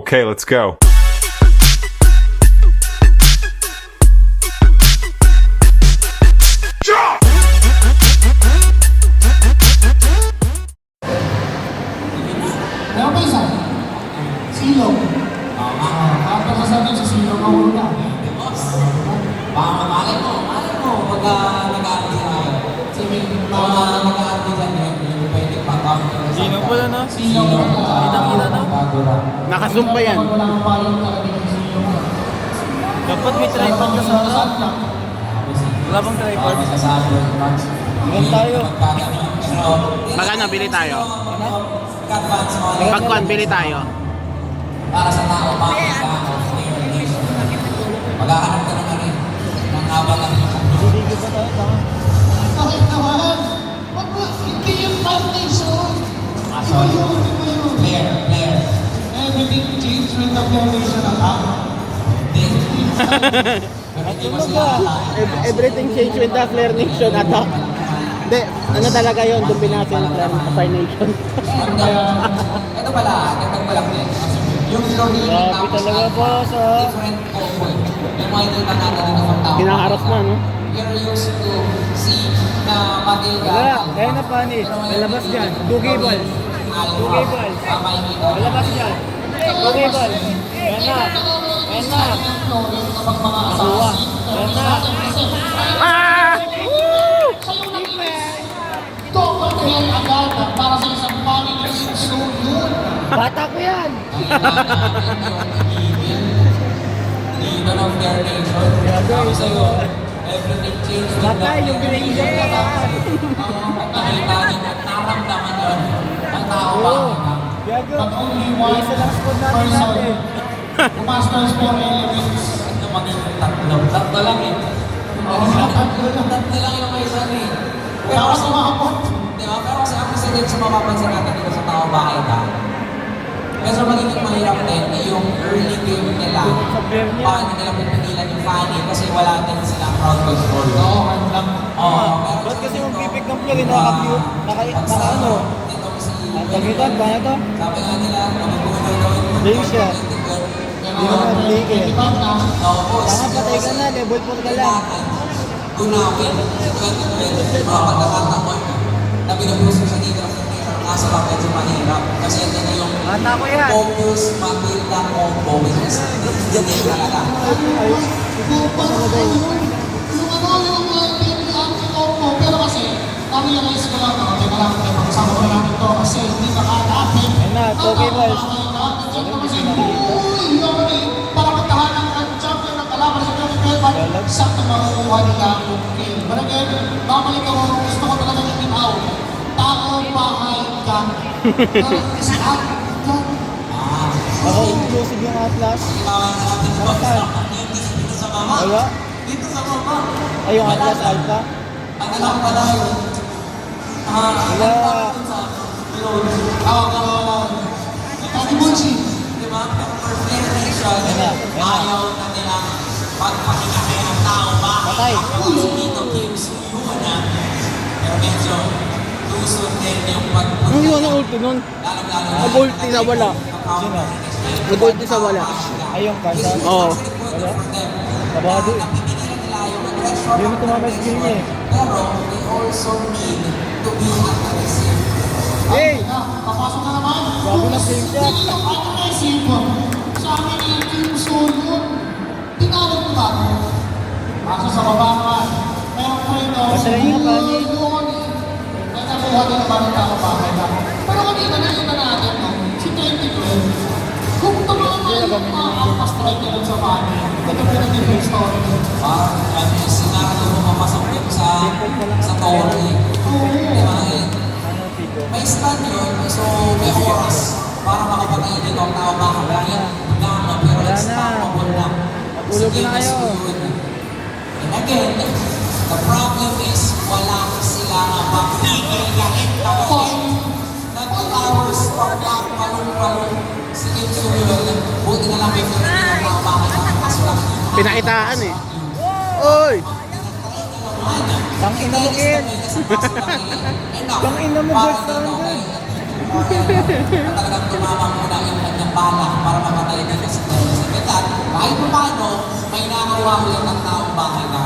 Okay, let's go. Meron pa isa? Silong. Kapag sasabihin sa silong, mahulog na. Malay mo, pagka nag-aarti tayo. Sige, nag-aarti dyan, yung pwede pa-top. Sino pala na? Silong. Kitang-kita na. Naka-zoom pa yan. Kapag walang payong talaga yung silong. Dapat may tripod na sa harap. Wala bang tripod? Meron tayo. Magkano bili tayo? Advance mo. Pagkuhan bili tayo. Para sa tao, maghahanap ka naman rin. Ang habang ang Didigi pa tayo. Tama. Bakit naman? Wag mo, hindi yung foundation. sorry. Hindi mo yun. Player. Everything changed when the foundation attack. Hindi mo sila Everything changed with the Flare Nation attack. Hindi, ano talaga yun? Doon pinasa yung Flare Nation. Ito pala, dagdag pala din. Yung lori ng Grabe tapos talaga na po sa... different combo. Yung makikita natin dito sa tao. Hinaharap na, no? You're used to see na matilga. Wala, kaya na panis. Lalabas dyan. 2K balls. 2K balls. Lalabas dyan. 2K balls. Yan na. Yan na. Nakuha. Yan na. Ah! Double head agad para sa isang family. So yun. Bata ko yan. Dito ng Fair Nation. Sabi sa'yo, everything changed. Bata yung binigyan. Nakita niyo, naramdaman yun. Ang tao ba? Gago. But only one Isa lang squad natin natin. person who masters 4 elements. Ito maging tatlo. Tatlo lang eh. Tatlo lang yung may isa eh. Pero Tapos kasi, umabot. di ba? Pero kasi ang isa din sa mapapansin natin dito sa tao bahay ka. Medyo magiging mahirap din yung early game nila. Paano nila pipililan yung funny kasi wala din silang crowd control. Oo, ano lang. Oo. Ba't kasi mag-pick ng plug, naka-view, naka-ano? Itong si... Ang tagitan, kaya to? Sabi nga nila, nagugulo daw yung... Link siya. Hindi mo mag-link eh. Oo, Tama, patay ka na, level 4 ka lang. Gunawin. 2020, mga pagkakataon na binubuso sa dito ng nasa lang medyo mahirap. Kasi ito na yung Mata ko yan. focus, matilda, combo, which is hindi talaga. Pero kasi, kami yung guys ko lang, teka lang, pag-usama ko lang ito kasi hindi makakapit. Ayun na, 2K balls. Para magtahan ng champion ng kalaban sa 2012, sakto makukuha nila ang kill. But again, babalik ako, gusto ko talaga yung team out. Tao, bahay, gun. Kasi out, gun. Ako inclusive yung Atlas. Dito sa mama. Wala? Dito sa mama. Ay, yung Atlas Alpha. Ano lang pala yun? Wala. Tati Bunchi. Di ba? For Fair Nation, ayaw na nilang pagpakikaki ng tao ba? Patay. Dito gives you na. Pero medyo lusot din yung Ano yun ang ulti nun? lalong-lalo na. Nag-ulti sa wala. Sino? Nag-ulti sa wala. Ay, yung Kansa. Oo. Wala? Kabado eh. Napipilihan nila yung Hindi mo tumama sa skill niya eh. pero they also need to be aggressive. Hey! Papasok na naman. Bago na flame shot. Hindi yung aggressive. Sa amin yung team solo. Tinawag ko ba? Kaso sa baba naman. Merong trade-off. Patay nga, Pani. May nakuha din naman ng tao bakit ako. Pero kanina nakita natin, no? Si 2012. Kung tumama yung alpha strike nila sa Pani, ito pinag-different story. Sinarado mo mapasok din sa Tory. Di ba? Ano, Pico? May stand yun, so may oras para makapatay dito ang tao baka kaya gama pero Wala it's na. stoppable lang. Matulog na kayo. And again, the problem is wala sila mapigil kahit tawagin. Na 2 hours pagpapalong-palong si Kim Soo-yeon, buti na lang may pinagin ang tao baka kaso lang. Pinakitaan eh. Oy! Tang ina mo, Ken. Tang ina mo, Gold Standard. na talagang tumama muna yung kanyang bala para mamatay nila si Terence. At kahit pa paano, may nakawa ulit ang taong bahay na.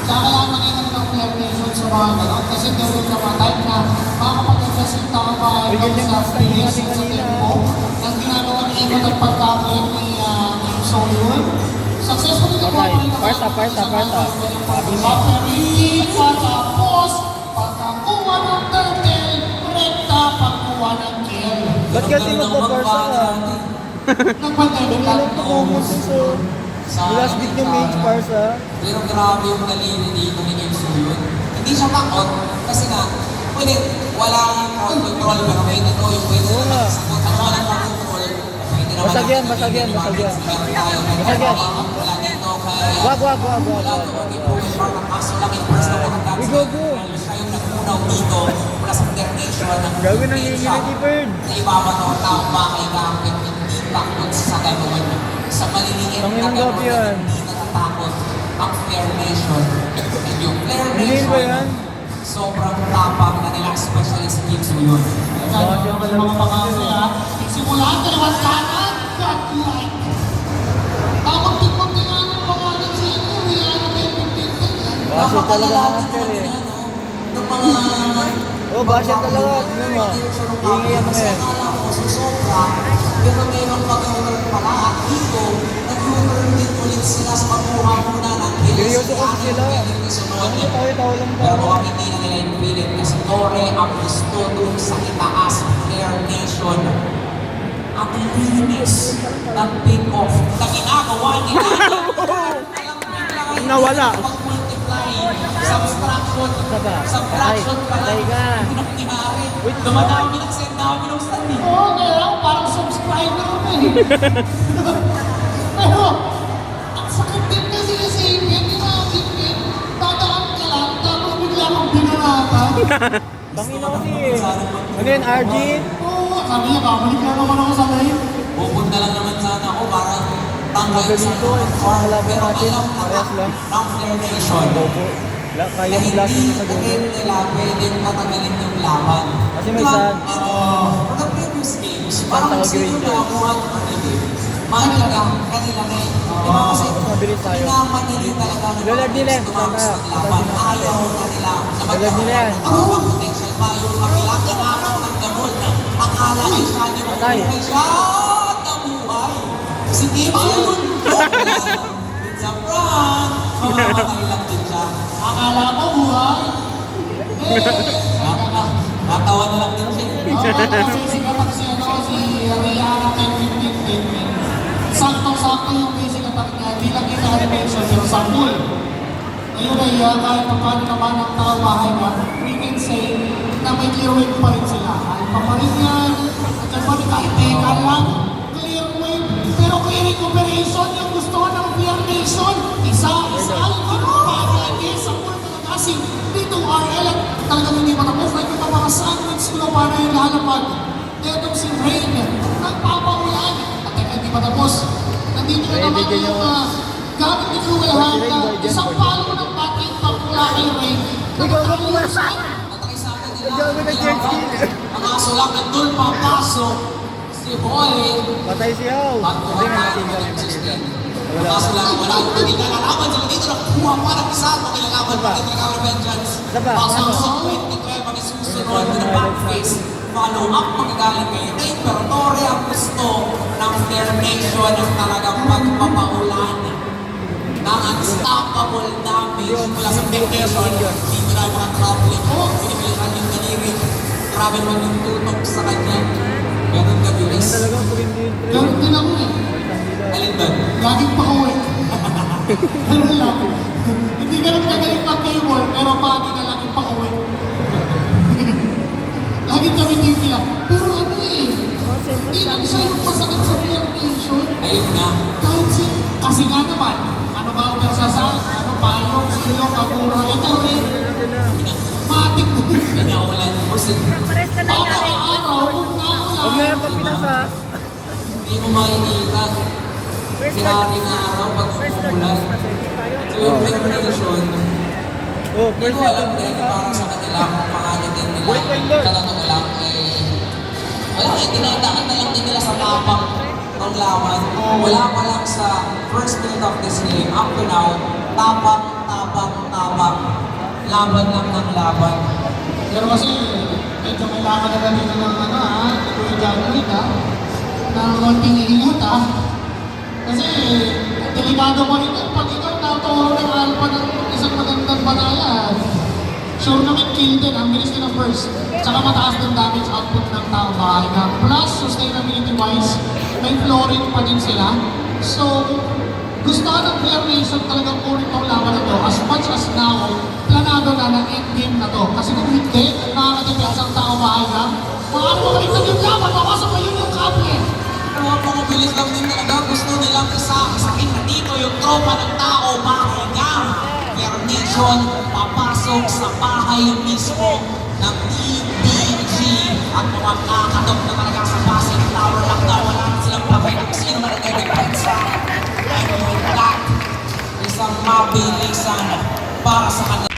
Kaya kaya nakinig ng clarification sa mga gano'n kasi gawin na mga type na makakapaganda sa taong bahay Bigyan sa niya ng bilis style sa kanina. tempo ng ginagawa ni Evan at pagkakain ni Soyun. Successfully na Patay. Parsa. Referee patapos pagkakuha ng turtle, rekta pagkuha ng kill. Ba't kasi magpaparsa ka? Nagpatay lang. Alam ko kung sa last bit yung mage parsa. Pero grabe yung daliri dito ni Kim Soo-yun. Hindi siya takot kasi nga, pwede, walang crowd control pero may ito yung pwede Oo nga. sagot. Ano walang crowd control, pwede naman Basag yan. Meron tayo Basag yan. wala dito kaya Wag. wala to mag-improve part ng kaso lang yung first na mga We go. siya yung nagpunaw dito mula sa internation ng Gawin ang hihingi ng T-Bird. na ibabato ang taong bahay gamit hindi takot sa gagawin sa maliliit Tangin na ng gabi gagawin yan. hindi natatakot ang Fair Nation and yung Fair Hindi ba yan? Nation sobrang tapang na nila especially si Kim Soo-yun Yung mga pakasi ha. Simulan dalawang kanan, godlike. Tapos tingnan ng pangalan sa inyo, yan ang may pintintin. Basher talaga ng after eh. ng mga Oh, basher talaga. Tingnan mo. Hingi yan mga yan. akala ko sa sobra pero mayroong pag-u-turn pala at dito nag-u-turn din ulit sila sa pagkuha muna ng kills. Seryoso kasi sila. Ang tayo lang Pero ba? mukhang hindi na nila inupilit kasi Tore ang gusto dun sa itaas Fair Nation. Ang linis ng pick-off na ginagawa nila. Nawala. Pag-multiply, subtraction, Saba. subtraction Ay, pala. patay ka. Hindi na nangyari. Wait, Dumadami ng send dami ng stand eh. Oo, kaya lang parang subscriber ko eh. Pero, ang sakit din kasi kasi hindi na hindi dadaan ka lang, tapos bigla kong binarata. Tangina kasi eh. Ano yun, RG? Oo, sabi niya, babalik na naman ako sa live. Pupunta lang naman sana ako para tanggalin sa Magaling to eh. Mga laban natin, parehas lang. ng Fair Nation. Opo. Kaya mo blast nyo sa dulo. nila pwedeng matagalin yung laban. Kasi may saan. For the previous games, parang Saan sa sino Granger? nakakuha ng kanila. Mahalaga, kanila na eh. Diba kasi, Mas mabilis tayo. pinamanili talaga ng Lulad nila yan. tumama sa Tama. laban. Ayaw na nila na Lulad nila yan. Ang potential ba yung kabila, kailangan ng gamot. Akala ay siya niya Patay. mabuhay siya. Nabuhay. Si Kim yun. It's a prank. Mamamatay lang din siya. Akala mo buhay. Natawa na lang din siya. Kasi sikat kasi ano, si Rihanna 10-15-10. Saktong-sakto yung basic attack niya. Hindi lang kita animation, pero sa full. Ngayon ay kahit pa paano naman ang tao bahay na, we can say na may clear wave pa rin sila. Alpha pa rin yan. At yan pa rin kahit teka lang. Clear wave. Pero clearing operation yung gusto ng Clear Nation. Isa-isa. Pagkakagi sa full na kasi dito RL at talagang hindi matapos. Like yung mga sandwich ko na para yung lalapag. Itong si Rain, nagpapaulan. At hindi matapos. Nandito na naman bigyan yung nyo. gamit ni Ruelahan na isang palo ng batting pagmula kay Rain. Nagkakalimusan. Natakay sa akin nila. Ang gawin ng jet ski. Ang aso lang nandun papasok. Si Boy. Patay si How. At Hindi nga kumakain natin ng system. Wala. Ang aso lang wala. Hindi ka lalaban sila dito. Nakuha pa ng isa. Makilalaban pa ng Trigger Vengeance. Saba, Pasok ano? sa 2012 ang isusunod na backface. Follow up magagaling kay Rain. Pero Tore ang gusto ng Fair Nation ang talagang pagpapaulan ng unstoppable damage mula sa Fair Nation. Dito na yung mga traveling. Pinibilisan yung daliri. Grabe naman yung tutok sa kanya. Ganun ka, Yan Bilis. talaga pag hindi yung train. Ganun din ako eh. Alin doon? Laging pauwi. Ganun lang. Hindi ganun kagaling mag-cable, pero pagi na laging pauwi. Laging kami hindi lang. Pero ano eh, hindi lang siya yung masakit sa Clear Nation. Ayun nga. Kahit si, kasi nga naman, ano ba ang nagsasal? Ano, payong, silong, kapuro, ito rin. Matik din. Pinaulan mo si... Araw-araw, kung Huwag na naulan. yan pag pinasa. Hindi mo makikita. Sinaring araw pag umuulan. So yung preparation, Oh, hindi first ko alam time din para sa kanila kung pangalan din nila. Wait, wait, wait. Sa totoo lang, Wala eh, dinadaan na lang din nila sa tapang ng laban. Wala pa lang sa first minute of this game, up to now, tapang. Laban lang ng laban. Pero kasi, medyo kailangan na dito ng Kuya John na konting ingat Kasi, delikado mo rin yan. Pag ikaw naturo ng alpha ng isang magandang batayan, sure naman kill din, ang bilis din ng burst. Tsaka mataas ng damage output ng tao bahay na. Plus, sustainability-wise, may flooring pa din sila. So, gusto ka ng Player Nation talagang kunin tong laban na to. As much as now, planado na endgame na to. Kasi kung hindi, nakakatipid ang tao bahay na, maaari mo maligtad yung laban, mawasok pa yun yung kable. Pero mga bilis lang din talaga, gusto nilang isakin na dito yung tropa ng tao bahay nga. Player Nation, papasok sa bahay mismo ng TBG at mga kakatok na talaga sa Pasig Tower Lockdown. Wala na silang pakay ng sino na nagdedepensa. And with that, isang mabilisan para sa kanila.